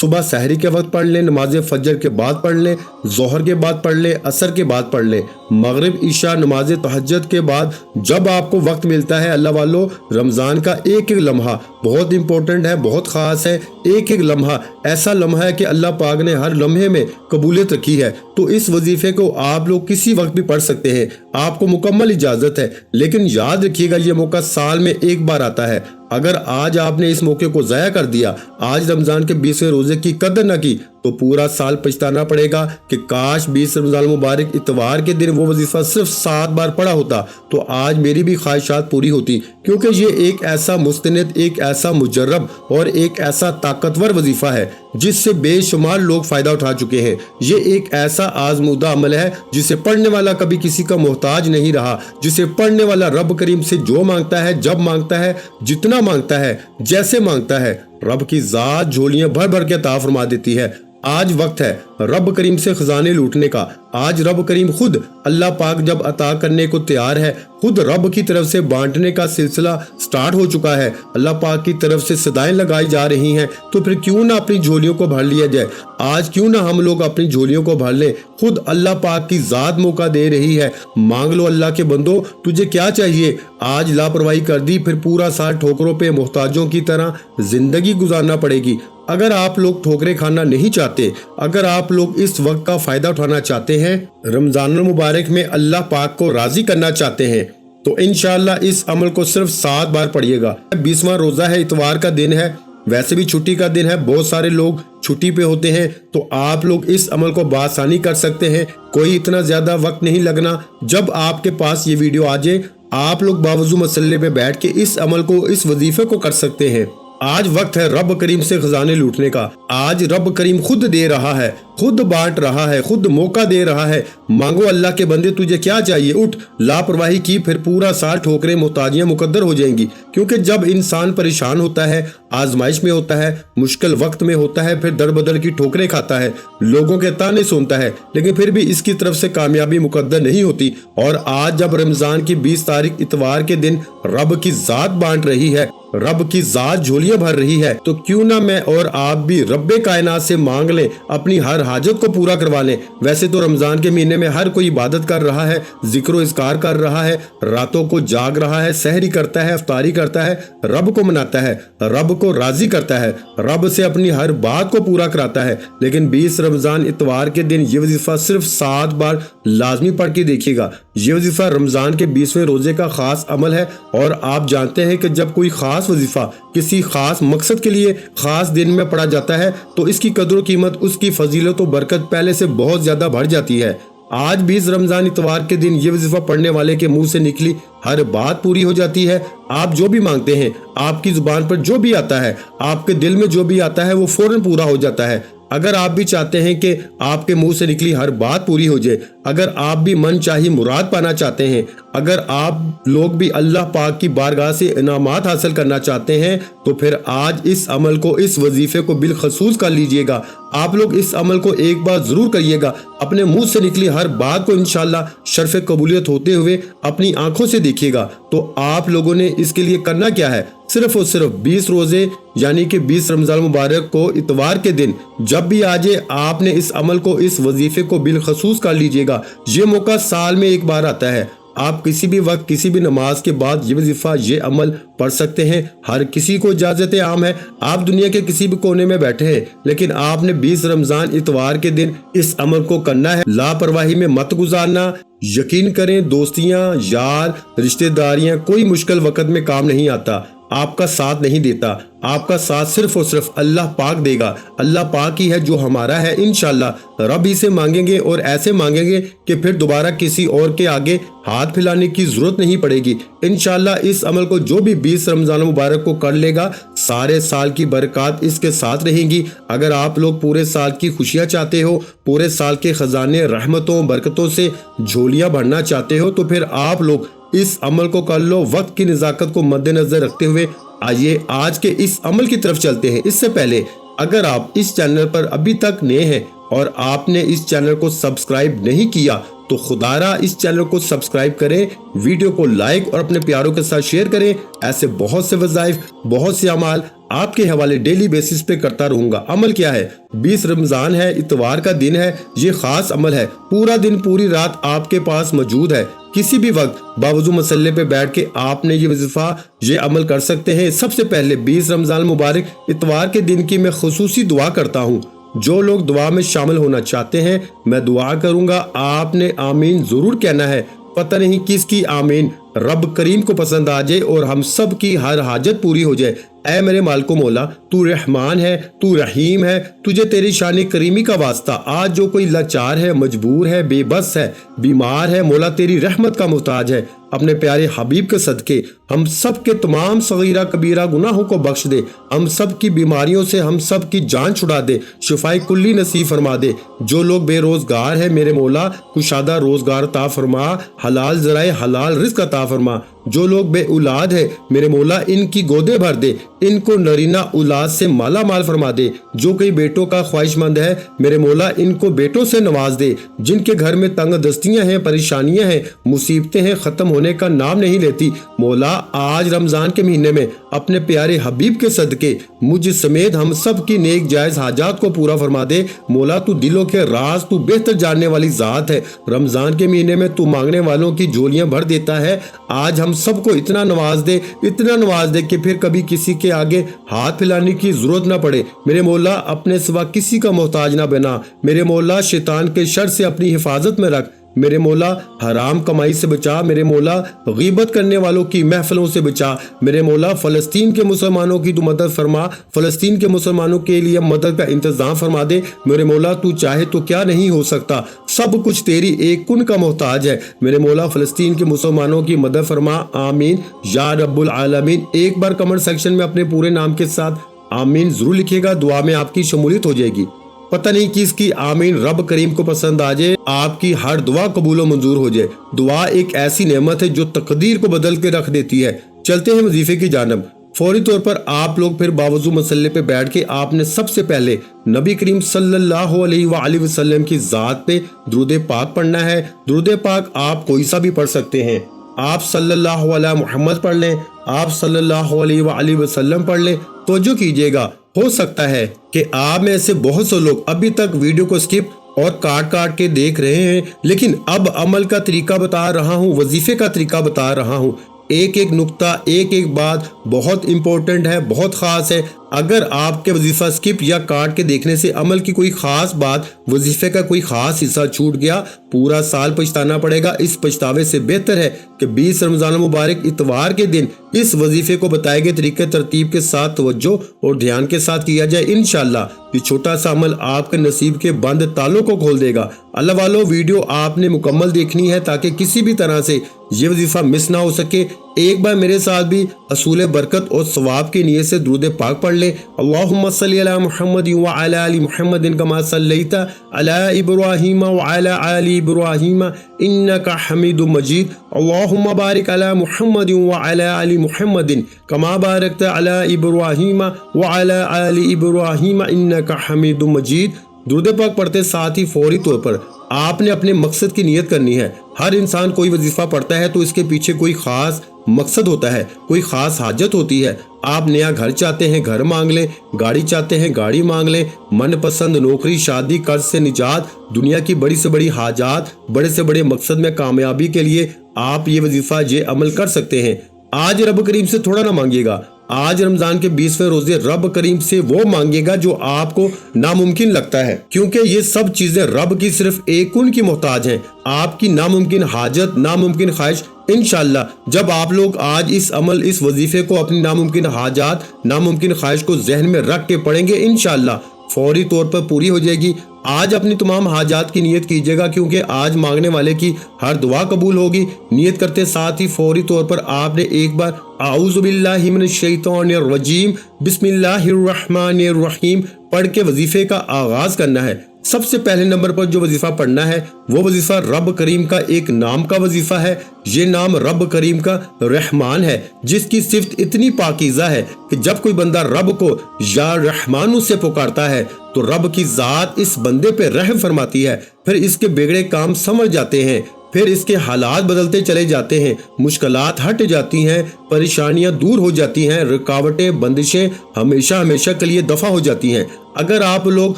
صبح سحری کے وقت پڑھ لیں، نماز فجر کے بعد پڑھ لیں، ظہر کے بعد پڑھ لیں، عصر کے بعد پڑھ لیں، مغرب عشاء نماز تہجد کے بعد جب آپ کو وقت ملتا ہے۔ اللہ والو، رمضان کا ایک ایک لمحہ بہت امپورٹنٹ ہے، بہت خاص ہے۔ ایک ایک لمحہ ایسا لمحہ ہے کہ اللہ پاک نے ہر لمحے میں قبولیت رکھی ہے، تو اس وظیفے کو آپ لوگ کسی وقت بھی پڑھ سکتے ہیں، آپ کو مکمل اجازت ہے۔ لیکن یاد رکھیے گا یہ موقع سال میں ایک بار آتا ہے۔ اگر آج آپ نے اس موقع کو ضائع کر دیا، آج رمضان کے 20ویں روزے کی قدر نہ کی، تو پورا سال پچھتانا پڑے گا کہ کاش 20 رمضان مبارک اتوار کے دن وہ وظیفہ صرف 7 بار پڑھا ہوتا تو آج میری بھی خواہشات پوری ہوتی، کیونکہ یہ ایک ایسا مستند، ایک ایسا مجرب اور ایک ایسا طاقتور وظیفہ ہے جس سے بے شمار لوگ فائدہ اٹھا چکے ہیں۔ یہ ایک ایسا آزمودہ عمل ہے جسے پڑھنے والا کبھی کسی کا محتاج نہیں رہا، جسے پڑھنے والا رب کریم سے جو مانگتا ہے، جب مانگتا ہے، جتنا مانگتا ہے، جیسے مانگتا ہے، رب کی ذات جھولیاں بھر بھر کے عطا فرما دیتی ہے۔ آج وقت ہے رب کریم سے خزانے لوٹنے کا۔ آج رب کریم خود اللہ پاک جب عطا کرنے کو تیار ہے، خود رب کی طرف سے بانٹنے کا سلسلہ سٹارٹ ہو چکا ہے، اللہ پاک کی طرف سے صدائیں لگائی جا رہی ہیں، تو پھر کیوں نہ اپنی جھولیوں کو بھر لیا جائے۔ آج کیوں نہ ہم لوگ اپنی جھولیوں کو بھر لیں، خود اللہ پاک کی ذات موقع دے رہی ہے۔ مانگ لو اللہ کے بندو، تجھے کیا چاہیے؟ آج لاپرواہی کر دی، پھر پورا سال ٹھوکروں پہ محتاجوں کی طرح زندگی گزارنا پڑے گی۔ اگر آپ لوگ ٹھوکریں کھانا نہیں چاہتے، اگر آپ لوگ اس وقت کا فائدہ اٹھانا چاہتے ہیں، رمضان المبارک میں اللہ پاک کو راضی کرنا چاہتے ہیں، تو انشاءاللہ اس عمل کو صرف 7 بار پڑھیے گا۔ 20واں روزہ ہے، اتوار کا دن ہے، ویسے بھی چھٹی کا دن ہے، بہت سارے لوگ چھٹی پہ ہوتے ہیں، تو آپ لوگ اس عمل کو بآسانی کر سکتے ہیں۔ کوئی اتنا زیادہ وقت نہیں لگنا۔ جب آپ کے پاس یہ ویڈیو آ جائے، آپ لوگ باوضو مسلے پہ بیٹھ کے اس عمل کو، اس وظیفے کو کر سکتے ہیں۔ آج وقت ہے رب کریم سے خزانے لوٹنے کا۔ آج رب کریم خود دے رہا ہے، خود بانٹ رہا ہے، خود موقع دے رہا ہے۔ مانگو اللہ کے بندے، تجھے کیا چاہیے؟ اٹھ، لاپرواہی کی پھر پورا سال ٹھوکریں محتاجیاں مقدر ہو جائیں گی، کیونکہ جب انسان پریشان ہوتا ہے، آزمائش میں ہوتا ہے، مشکل وقت میں ہوتا ہے، پھر در بدر کی ٹھوکریں کھاتا ہے، لوگوں کے تانے سنتا ہے، لیکن پھر بھی اس کی طرف سے کامیابی مقدر نہیں ہوتی۔ اور آج جب رمضان کی 20 تاریخ اتوار کے دن رب کی ذات بانٹ رہی ہے، رب کی ذات جھولیاں بھر رہی ہے، تو کیوں نہ میں اور آپ بھی رب کائنات سے مانگ لیں، اپنی ہر حاجت کو پورا کروا لیں۔ ویسے تو رمضان کے مہینے میں ہر کوئی عبادت کر رہا ہے، ذکر و اذکار کر رہا ہے، راتوں کو جاگ رہا ہے، سحری کرتا ہے، افطاری کرتا ہے، رب کو مناتا ہے، رب کو راضی کرتا ہے، رب سے اپنی ہر بات کو پورا کراتا ہے۔ لیکن 20 رمضان اتوار کے دن یہ وظیفہ صرف 7 بار لازمی پڑھ کے دیکھیے گا۔ یہ وظیفہ رمضان کے 20ویں روزے کا خاص عمل ہے، اور آپ جانتے ہیں کہ جب کوئی خاص وظیفہ کسی خاص مقصد کے لیے خاص دن میں پڑھا جاتا ہے تو اس کی قدر و قیمت، اس کی فضیلت و برکت پہلے سے بہت زیادہ بڑھ جاتی ہے۔ آج 20 رمضان اتوار کے دن یہ وظیفہ پڑھنے والے کے منہ سے نکلی ہر بات پوری ہو جاتی ہے۔ آپ جو بھی مانگتے ہیں، آپ کی زبان پر جو بھی آتا ہے، آپ کے دل میں جو بھی آتا ہے، وہ فوراً پورا ہو جاتا ہے۔ اگر آپ بھی چاہتے ہیں کہ آپ کے منہ سے نکلی ہر بات پوری ہو جائے، اگر آپ بھی من چاہی مراد پانا چاہتے ہیں، اگر آپ لوگ بھی اللہ پاک کی بارگاہ سے انعامات حاصل کرنا چاہتے ہیں، تو پھر آج اس عمل کو، اس وظیفے کو بالخصوص کر لیجئے گا۔ آپ لوگ اس عمل کو ایک بار ضرور کریے گا، اپنے منہ سے نکلی ہر بات کو انشاءاللہ شرف قبولیت ہوتے ہوئے اپنی آنکھوں سے دیکھیے گا۔ تو آپ لوگوں نے اس کے لیے کرنا کیا ہے؟ صرف اور صرف 20 روزے یعنی کہ 20 رمضان مبارک کو اتوار کے دن جب بھی آ جائے، آپ نے اس عمل کو، اس وظیفے کو بالخصوص کر لیجئے گا۔ یہ موقع سال میں ایک بار آتا ہے۔ آپ کسی بھی وقت، کسی بھی نماز کے بعد یہ وظیفہ، یہ عمل پڑھ سکتے ہیں۔ ہر کسی کو اجازت عام ہے۔ آپ دنیا کے کسی بھی کونے میں بیٹھے ہیں، لیکن آپ نے 20 رمضان اتوار کے دن اس عمل کو کرنا ہے۔ لاپرواہی میں مت گزارنا۔ یقین کریں، دوستیاں، یار، رشتہ داریاں کوئی مشکل وقت میں کام نہیں آتا، آپ کا ساتھ نہیں دیتا۔ آپ کا ساتھ صرف اور صرف اللہ پاک دے گا۔ اللہ پاک ہی ہے جو ہمارا ہے۔ انشاءاللہ رب ہی سے مانگیں گے، اور ایسے مانگیں گے کہ پھر دوبارہ کسی اور کے آگے ہاتھ پھیلانے کی ضرورت نہیں پڑے گی۔ انشاءاللہ اس عمل کو جو بھی 20 رمضان مبارک کو کر لے گا، سارے سال کی برکات اس کے ساتھ رہیں گی۔ اگر آپ لوگ پورے سال کی خوشیاں چاہتے ہو، پورے سال کے خزانے رحمتوں برکتوں سے جھولیاں بھرنا چاہتے ہو، تو پھر آپ لوگ اس عمل کو کر لو۔ وقت کی نزاکت کو مد نظر رکھتے ہوئے آئیے آج کے اس عمل کی طرف چلتے ہیں۔ اس سے پہلے اگر آپ اس چینل پر ابھی تک نئے ہیں اور آپ نے اس چینل کو سبسکرائب نہیں کیا تو خدارا اس چینل کو سبسکرائب کریں، ویڈیو کو لائک اور اپنے پیاروں کے ساتھ شیئر کریں۔ ایسے بہت سے وظائف، بہت سے اعمال آپ کے حوالے ڈیلی بیسس پہ کرتا رہوں گا۔ عمل کیا ہے؟ 20 رمضان ہے، اتوار کا دن ہے، یہ خاص عمل ہے، پورا دن پوری رات آپ کے پاس موجود ہے۔ کسی بھی وقت باوضو مسلح پہ بیٹھ کے آپ نے یہ وظیفہ، یہ عمل کر سکتے ہیں۔ سب سے پہلے 20 رمضان مبارک اتوار کے دن کی میں خصوصی دعا کرتا ہوں۔ جو لوگ دعا میں شامل ہونا چاہتے ہیں میں دعا کروں گا، آپ نے آمین ضرور کہنا ہے۔ پتہ نہیں کس کی آمین رب کریم کو پسند آ جائے اور ہم سب کی ہر حاجت پوری ہو جائے۔ اے میرے مالک و مولا، تو رحمان ہے، تو رحیم ہے، تجھے تیری شان کریمی کا واسطہ۔ آج جو کوئی لاچار ہے، مجبور ہے، بے بس ہے، بیمار ہے، مولا تیری رحمت کا محتاج ہے، اپنے پیارے حبیب کے صدقے ہم سب کے تمام صغیرہ کبیرہ گناہوں کو بخش دے، ہم سب کی بیماریوں سے ہم سب کی جان چھڑا دے، شفائے کلی نصیب فرما دے۔ جو لوگ بے روزگار ہیں میرے مولا کشادہ روزگار عطا فرما، حلال ذرائع حلال رزق عطا فرما۔ جو لوگ بے اولاد ہے میرے مولا ان کی گودے بھر دے، ان کو نرینہ اولاد سے مالا مال فرما دے۔ جو کئی بیٹوں کا خواہش مند ہے میرے مولا ان کو بیٹوں سے نواز دے۔ جن کے گھر میں تنگ دستیاں ہیں، پریشانیاں ہیں، مصیبتیں ہیں، ختم ہونے کا نام نہیں لیتی، مولا آج رمضان کے مہینے میں اپنے پیارے حبیب کے صدقے مجھ سمیت ہم سب کی نیک جائز حاجات کو پورا فرما دے۔ مولا تو دلوں کے راز، تو بہتر جاننے والی ذات ہے۔ رمضان کے مہینے میں تو مانگنے والوں کی جھولیاں بھر دیتا ہے۔ آج ہم سب کو اتنا نواز دے، اتنا نواز دے کہ پھر کبھی کسی کے آگے ہاتھ پھیلانے کی ضرورت نہ پڑے۔ میرے مولا اپنے سوا کسی کا محتاج نہ بنا۔ میرے مولا شیطان کے شر سے اپنی حفاظت میں رکھ۔ میرے مولا حرام کمائی سے بچا۔ میرے مولا غیبت کرنے والوں کی محفلوں سے بچا۔ میرے مولا فلسطین کے مسلمانوں کی تو مدد فرما، فلسطین کے مسلمانوں کے لیے مدد کا انتظام فرما دے۔ میرے مولا تو چاہے تو کیا نہیں ہو سکتا، سب کچھ تیری ایک کن کا محتاج ہے۔ میرے مولا فلسطین کے مسلمانوں کی مدد فرما، آمین یا رب العالمین۔ ایک بار کمنٹ سیکشن میں اپنے پورے نام کے ساتھ آمین ضرور لکھیے گا، دعا میں آپ کی شمولیت ہو جائے گی۔ پتہ نہیں کس کی آمین رب کریم کو پسند آ جائے، آپ کی ہر دعا قبول و منظور ہو جائے۔ دعا ایک ایسی نعمت ہے جو تقدیر کو بدل کے رکھ دیتی ہے۔ چلتے ہیں وظیفے کی جانب۔ فوری طور پر آپ لوگ پھر باوضو مسلح پہ بیٹھ کے آپ نے سب سے پہلے نبی کریم صلی اللہ علیہ وآلہ وسلم کی ذات پہ درود پاک پڑھنا ہے۔ درود پاک آپ کوئی سا بھی پڑھ سکتے ہیں۔ آپ صلی اللہ علیہ محمد پڑھ لیں، آپ صلی اللہ علیہ وآلہ وسلم پڑھ لیں۔ توجہ کیجئے گا، ہو سکتا ہے کہ آپ میں سے بہت سے لوگ ابھی تک ویڈیو کو سکپ اور کاٹ کے دیکھ رہے ہیں، لیکن اب عمل کا طریقہ بتا رہا ہوں، وظیفے کا طریقہ بتا رہا ہوں۔ ایک ایک نقطہ، ایک ایک بات بہت امپورٹنٹ ہے، بہت خاص ہے۔ اگر آپ کے وظیفہ سکپ یا کاٹ کے دیکھنے سے عمل کی کوئی خاص بات، وظیفے کا کوئی خاص حصہ چھوٹ گیا، پورا سال پچھتانا پڑے گا۔ اس پچھتاوے سے بہتر ہے کہ 20 رمضان مبارک اتوار کے دن اس وظیفے کو بتائے گئے طریقے ترتیب کے ساتھ توجہ اور دھیان کے ساتھ کیا جائے۔ انشاءاللہ یہ چھوٹا سا عمل آپ کے نصیب کے بند تالوں کو کھول دے گا۔ اللہ والو، ویڈیو آپ نے مکمل دیکھنی ہے تاکہ کسی بھی طرح سے یہ وظیفہ مس نہ ہو سکے۔ ایک بار میرے ساتھ بھی حصول برکت اور ثواب کی نیت سے درود پاک پڑھ لیں۔ اللہم صلی علی محمد وعلی آل محمد کما صلیت علی ابراہیم وعلی آل ابراہیم انک حمید مجید۔ اللہم بارک علی محمد وعلی آل محمد کما بارکت علی ابراہیم وعلی آل ابراہیم انک حمید مجید۔ درود پاک پڑھتے ساتھ ہی فوری طور پر آپ نے اپنے مقصد کی نیت کرنی ہے۔ ہر انسان کوئی وظیفہ پڑھتا ہے تو اس کے پیچھے کوئی خاص مقصد ہوتا ہے، کوئی خاص حاجت ہوتی ہے۔ آپ نیا گھر چاہتے ہیں، گھر مانگ لیں، گاڑی چاہتے ہیں، گاڑی مانگ لیں، من پسند نوکری، شادی، قرض سے نجات، دنیا کی بڑی سے بڑی حاجات، بڑے سے بڑے مقصد میں کامیابی کے لیے آپ یہ وظیفہ، یہ عمل کر سکتے ہیں۔ آج رب کریم سے تھوڑا نہ مانگیے گا، آج رمضان کے 20ویں روزے رب کریم سے وہ مانگے گا جو آپ کو ناممکن لگتا ہے، کیونکہ یہ سب چیزیں رب کی صرف ایک کن کی محتاج ہیں۔ آپ کی ناممکن حاجت، ناممکن خواہش، انشاءاللہ جب آپ لوگ آج اس عمل، اس وظیفے کو، اپنی ناممکن حاجات، ناممکن خواہش کو ذہن میں رکھ کے پڑھیں گے، انشاءاللہ فوری طور پر پوری ہو جائے گی۔ آج اپنی تمام حاجات کی نیت کیجئے گا، کیونکہ آج مانگنے والے کی ہر دعا قبول ہوگی۔ نیت کرتے ساتھ ہی فوری طور پر آپ نے ایک بار اعوذ باللہ من الشیطان الرجیم بسم اللہ الرحمن الرحیم پڑھ کے وظیفے کا آغاز کرنا ہے۔ سب سے پہلے نمبر پر جو وظیفہ پڑھنا ہے وہ وظیفہ رب کریم کا ایک نام کا وظیفہ ہے۔ یہ نام رب کریم کا رحمان ہے، جس کی صفت اتنی پاکیزہ ہے کہ جب کوئی بندہ رب کو یا رحمانو سے پکارتا ہے تو رب کی ذات اس بندے پہ رحم فرماتی ہے، پھر اس کے بگڑے کام سمجھ جاتے ہیں، پھر اس کے حالات بدلتے چلے جاتے ہیں، مشکلات ہٹ جاتی ہیں، پریشانیاں دور ہو جاتی ہیں، رکاوٹیں بندشیں ہمیشہ کے لیے دفع ہو جاتی ہیں۔ اگر آپ لوگ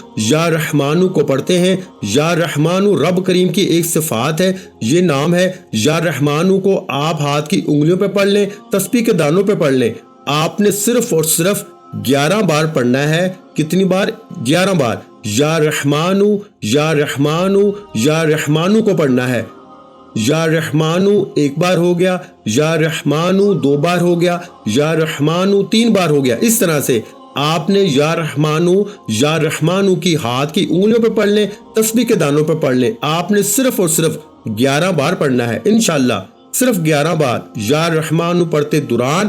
یا رحمانو کو پڑھتے ہیں، یا رحمانو رب کریم کی ایک صفات ہے، یہ نام ہے۔ یا رحمانو کو آپ ہاتھ کی انگلیوں پہ پڑھ لیں، تسبیح کے دانوں پہ پڑھ لیں۔ آپ نے صرف اور صرف 11 بار پڑھنا ہے۔ کتنی بار؟ 11 بار۔ یا رحمانو یا رحمانو یا رحمانو کو پڑھنا ہے۔ یا رحمانو ایک بار ہو گیا، یا رحمانو 2 بار ہو گیا، یا رحمانو 3 بار ہو گیا۔ اس طرح سے آپ نے یا رحمانو کی ہاتھ کی انگلیوں پہ پڑھ لیں، تسبیح کے دانوں پہ پڑھ لیں۔ آپ نے صرف اور صرف 11 بار پڑھنا ہے انشاءاللہ۔ صرف 11 بار یا رحمانو پڑھتے دوران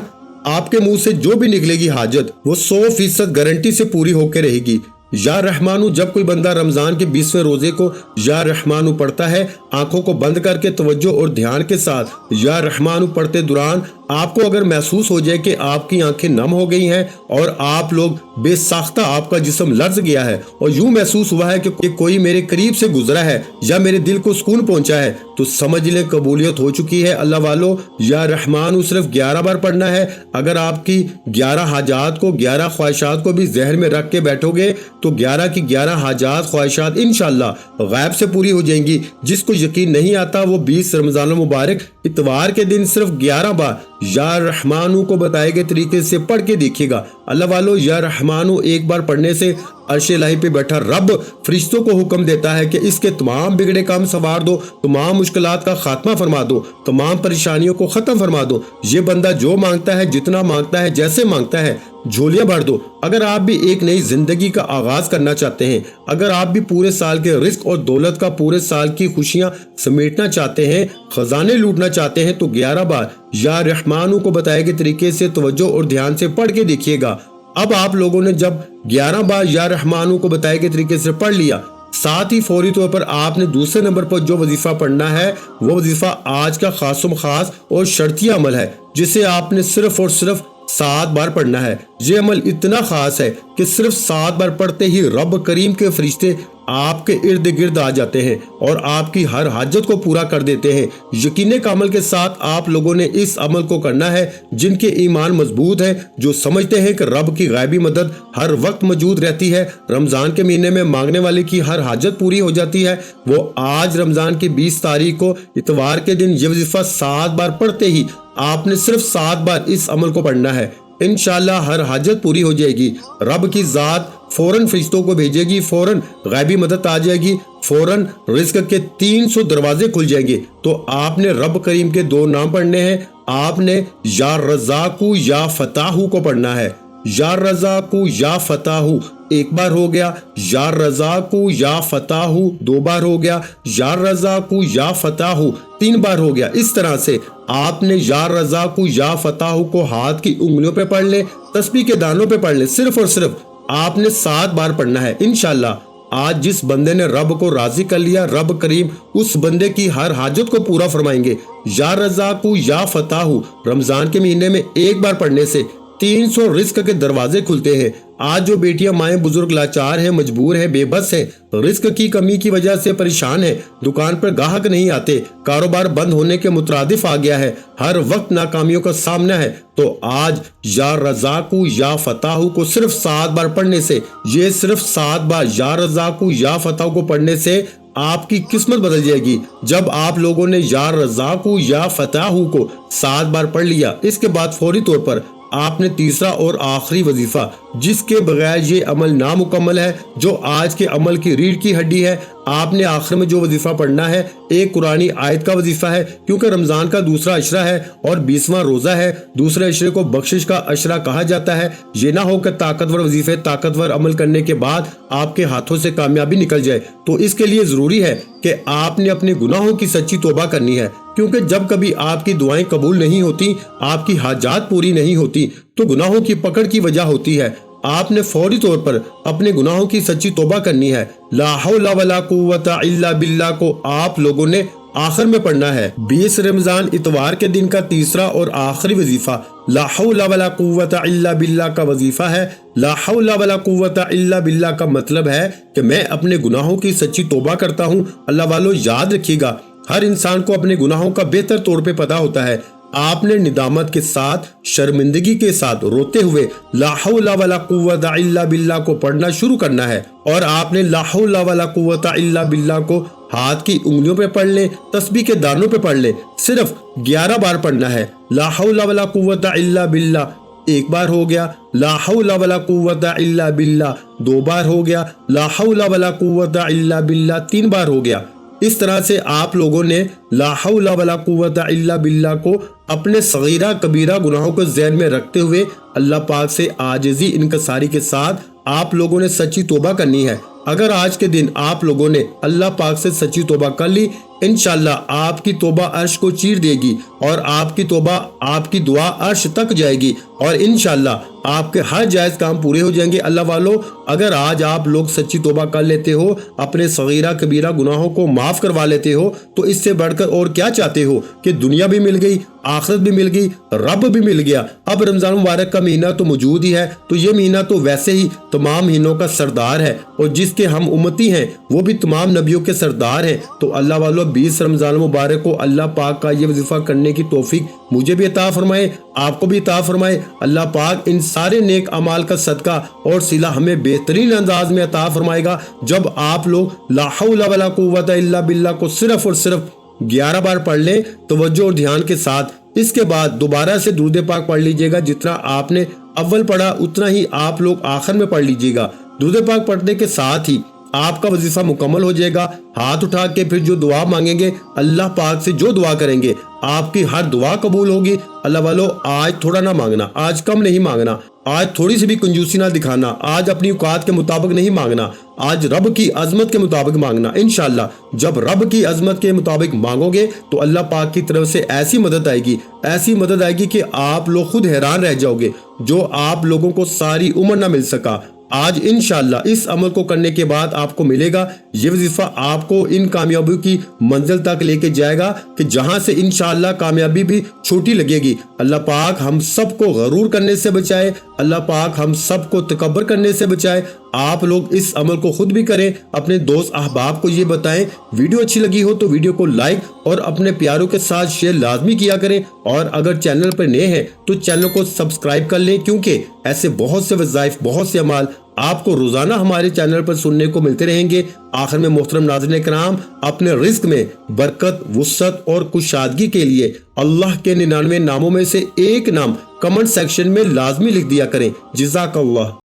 آپ کے منہ سے جو بھی نکلے گی حاجت وہ 100% گارنٹی سے پوری ہو کے رہے گی۔ یا رحمانو جب کوئی بندہ رمضان کے 20ویں روزے کو یا رحمانو پڑھتا ہے، آنکھوں کو بند کر کے توجہ اور دھیان کے ساتھ یا رحمانو پڑھتے دوران آپ کو اگر محسوس ہو جائے کہ آپ کی آنکھیں نم ہو گئی ہیں اور آپ لوگ بے ساختہ آپ کا جسم لرز گیا ہے اور یوں محسوس ہوا ہے کہ کوئی میرے قریب سے گزرا ہے یا میرے دل کو سکون پہنچا ہے، تو سمجھ لیں قبولیت ہو چکی ہے۔ اللہ والو، یا رحمانو صرف 11 بار پڑھنا ہے۔ اگر آپ کی 11 حاجات کو 11 خواہشات کو بھی ذہن میں رکھ کے بیٹھو گے تو 11 کی 11 حاجات خواہشات انشاءاللہ غیب سے پوری ہو جائیں گی۔ جس کو یقین نہیں آتا وہ 20 رمضان المبارک اتوار کے دن صرف 11 بار یا رحمانو کو بتائے گئے طریقے سے پڑھ کے دیکھیے گا۔ اللہ والو، یا رحمانو ایک بار پڑھنے سے عرش الہی پہ بیٹھا رب فرشتوں کو حکم دیتا ہے کہ اس کے تمام بگڑے کام سنوار دو، تمام مشکلات کا خاتمہ فرما دو، تمام پریشانیوں کو ختم فرما دو۔ یہ بندہ جو مانگتا ہے، جتنا مانگتا ہے، جیسے مانگتا ہے، جھولیاں بھر دو۔ اگر آپ بھی ایک نئی زندگی کا آغاز کرنا چاہتے ہیں، اگر آپ بھی پورے سال کے رزق اور دولت کا، پورے سال کی خوشیاں سمیٹنا چاہتے ہیں، خزانے لوٹنا چاہتے ہیں، تو 11 بار یا رحمانو کو بتائے گئے طریقے سے توجہ اور دھیان سے پڑھ کے دیکھیے گا۔ اب آپ لوگوں نے جب 11 بار یا رحمانو کو بتائے گئے طریقے سے پڑھ لیا، ساتھ ہی فوری طور پر آپ نے دوسرے نمبر پر جو وظیفہ پڑھنا ہے وہ وظیفہ آج کا خاصم خاص اور شرطی عمل ہے، جسے آپ نے صرف اور صرف 7 بار پڑھنا ہے۔ یہ عمل اتنا خاص ہے کہ صرف 7 بار پڑھتے ہی رب کریم کے فرشتے آپ کے ارد گرد آ جاتے ہیں اور آپ کی ہر حاجت کو پورا کر دیتے ہیں۔ یقینے کا عمل کے ساتھ آپ لوگوں نے اس عمل کو کرنا ہے۔ جن کے ایمان مضبوط ہے، جو سمجھتے ہیں کہ رب کی غیبی مدد ہر وقت موجود رہتی ہے، رمضان کے مہینے میں مانگنے والے کی ہر حاجت پوری ہو جاتی ہے، وہ آج رمضان کی 20 تاریخ کو اتوار کے دن یہ وظیفہ 7 بار پڑھتے ہی آپ نے صرف 7 بار اس عمل کو پڑھنا ہے۔ انشاءاللہ ہر حاجت پوری ہو جائے گی۔ رب کی ذات فوراً فرشتوں کو بھیجے گی، فوراً غیبی مدد آ جائے گی، فوراً رزق کے 300 دروازے کھل جائیں گے۔ تو آپ نے رب کریم کے 2 نام پڑھنے ہیں۔ آپ نے یا رزاقو یا فتاحو کو پڑھنا ہے۔ یا رزاقو یا فتاحو ایک بار ہو گیا، یا رزاقو یا فتاحو 2 بار ہو گیا، یا رزاقو یا فتاحو 3 بار ہو گیا۔ اس طرح سے آپ نے یا رزاقو یا فتاحو کو ہاتھ کی انگلیوں پہ پڑھ لیں، تسبیح کے دانوں پہ پڑھ لیں۔ صرف اور صرف آپ نے 7 بار پڑھنا ہے انشاءاللہ۔ آج جس بندے نے رب کو راضی کر لیا، رب کریم اس بندے کی ہر حاجت کو پورا فرمائیں گے۔ یا رزاقو یا فتاحو رمضان کے مہینے میں ایک بار پڑھنے سے 300 رزق کے دروازے کھلتے ہیں۔ آج جو بیٹیاں مائیں بزرگ لاچار ہیں، مجبور ہیں، بے بس ہیں، رزق کی کمی کی وجہ سے پریشان ہیں، دکان پر گاہک نہیں آتے، کاروبار بند ہونے کے مترادف آ گیا ہے، ہر وقت ناکامیوں کا سامنا ہے، تو آج یا رزاقو یا فتاحو کو صرف 7 بار پڑھنے سے، یہ صرف 7 بار یا رزاقو یا فتاحو کو پڑھنے سے آپ کی قسمت بدل جائے گی۔ جب آپ لوگوں نے یا رزاقو یا فتاحو کو 7 بار پڑھ لیا، اس کے بعد فوری طور پر آپ نے تیسرا اور آخری وظیفہ، جس کے بغیر یہ عمل نامکمل ہے، جو آج کے عمل کی ریڑھ کی ہڈی ہے، آپ نے آخر میں جو وظیفہ پڑھنا ہے ایک قرآنی آیت کا وظیفہ ہے، کیونکہ رمضان کا دوسرا عشرہ ہے اور 20واں روزہ ہے۔ دوسرے عشرے کو بخشش کا عشرہ کہا جاتا ہے۔ یہ نہ ہو کہ طاقتور وظیفے، طاقتور عمل کرنے کے بعد آپ کے ہاتھوں سے کامیابی نکل جائے، تو اس کے لیے ضروری ہے کہ آپ نے اپنے گناہوں کی سچی توبہ کرنی ہے، کیونکہ جب کبھی آپ کی دعائیں قبول نہیں ہوتی، آپ کی حاجات پوری نہیں ہوتی، تو گناہوں کی پکڑ کی وجہ ہوتی ہے۔ آپ نے فوری طور پر اپنے گناہوں کی سچی توبہ کرنی ہے۔ لا حول ولا قوت الا باللہ کو آپ لوگوں نے آخر میں پڑھنا ہے۔ 20 رمضان اتوار کے دن کا تیسرا اور آخری وظیفہ لا حول ولا قوت الا باللہ کا وظیفہ ہے۔ لا حول ولا قوت الا باللہ کا مطلب ہے کہ میں اپنے گناہوں کی سچی توبہ کرتا ہوں۔ اللہ والو یاد رکھیے گا، ہر انسان کو اپنے گناہوں کا بہتر طور پہ پتہ ہوتا ہے۔ آپ نے ندامت کے ساتھ، شرمندگی کے ساتھ روتے ہوئے لا حول ولا قوت الا باللہ کو پڑھنا شروع کرنا ہے، اور آپ نے لا حول ولا قوت الا باللہ کو ہاتھ کی انگلیوں پہ پڑھ لیں، تسبیح کے دانوں پہ پڑھ لیں۔ صرف 11 بار پڑھنا ہے۔ لا حول ولا قوت الا باللہ ایک بار ہو گیا، لا حول ولا قوت الا باللہ 2 بار ہو گیا، لا حول ولا قوت الا باللہ 3 بار ہو گیا۔ اس طرح سے آپ لوگوں نے لا حول ولا قوت الا باللہ کو اپنے صغیرہ کبیرہ گناہوں کو ذہن میں رکھتے ہوئے اللہ پاک سے عاجزی انکساری کے ساتھ آپ لوگوں نے سچی توبہ کرنی ہے۔ اگر آج کے دن آپ لوگوں نے اللہ پاک سے سچی توبہ کر لی، انشاءاللہ آپ کی توبہ عرش کو چیر دے گی، اور آپ کی توبہ، آپ کی دعا عرش تک جائے گی، اور انشاءاللہ آپ کے ہر جائز کام پورے ہو جائیں گے۔ اللہ والو، اگر آج آپ لوگ سچی توبہ کر لیتے ہو، اپنے صغیرہ کبیرہ گناہوں کو معاف کروا لیتے ہو، تو اس سے بڑھ کر اور کیا چاہتے ہو کہ دنیا بھی مل گئی، آخرت بھی مل گئی، رب بھی مل گیا۔ اب رمضان مبارک کا مہینہ تو موجود ہی ہے، تو یہ مہینہ تو ویسے ہی تمام مہینوں کا سردار ہے، اور جس کے ہم امتی ہیں وہ بھی تمام نبیوں کے سردار ہیں۔ تو اللہ والو، 20 رمضان مبارک کو اللہ پاک کا یہ وظیفہ کرنے کی توفیق مجھے بھی عطا فرمائے، آپ کو بھی عطا فرمائے۔ اللہ پاک ان سارے نیک اعمال کا صدقہ اور صلہ ہمیں بہترین انداز میں عطا فرمائے گا، جب آپ لوگ لا حول ولا قوت الا باللہ کو صرف اور صرف 11 بار پڑھ لیں توجہ اور دھیان کے ساتھ۔ اس کے بعد دوبارہ سے درود پاک پڑھ لیجئے گا، جتنا آپ نے اول پڑھا اتنا ہی آپ لوگ آخر میں پڑھ لیجئے گا۔ درود پاک پڑھنے کے ساتھ ہی آپ کا وظیفہ مکمل ہو جائے گا۔ ہاتھ اٹھا کے پھر جو دعا مانگیں گے، اللہ پاک سے جو دعا کریں گے، آپ کی ہر دعا قبول ہوگی۔ اللہ والو، آج تھوڑا نہ مانگنا، آج کم نہیں مانگنا، آج تھوڑی سی بھی کنجوسی نہ دکھانا، آج اپنی اوقات کے مطابق نہیں مانگنا، آج رب کی عظمت کے مطابق مانگنا۔ انشاءاللہ جب رب کی عظمت کے مطابق مانگو گے تو اللہ پاک کی طرف سے ایسی مدد آئے گی، ایسی مدد آئے گی کہ آپ لوگ خود حیران رہ جاؤ گے، جو آپ لوگوں کو ساری عمر نہ مل سکا۔ آج انشاءاللہ اس عمل کو کرنے کے بعد آپ کو ملے گا، یہ وظیفہ آپ کو ان کامیابیوں کی منزل تک لے کے جائے گا کہ جہاں سے انشاءاللہ کامیابی بھی چھوٹی لگے گی۔ اللہ پاک ہم سب کو غرور کرنے سے بچائے، اللہ پاک ہم سب کو تکبر کرنے سے بچائے۔ آپ لوگ اس عمل کو خود بھی کریں، اپنے دوست احباب کو یہ بتائیں۔ ویڈیو اچھی لگی ہو تو ویڈیو کو لائک اور اپنے پیاروں کے ساتھ شیئر لازمی کیا کریں، اور اگر چینل پر نئے ہیں تو چینل کو سبسکرائب کر لیں، کیونکہ ایسے بہت سے وظائف، بہت سے اعمال آپ کو روزانہ ہمارے چینل پر سننے کو ملتے رہیں گے۔ آخر میں محترم ناظرین کرام، اپنے رزق میں برکت، وسعت اور کشادگی کے لیے اللہ کے 99 ناموں میں سے ایک نام کمنٹ سیکشن میں لازمی لکھ دیا کریں۔ جزاک اللہ۔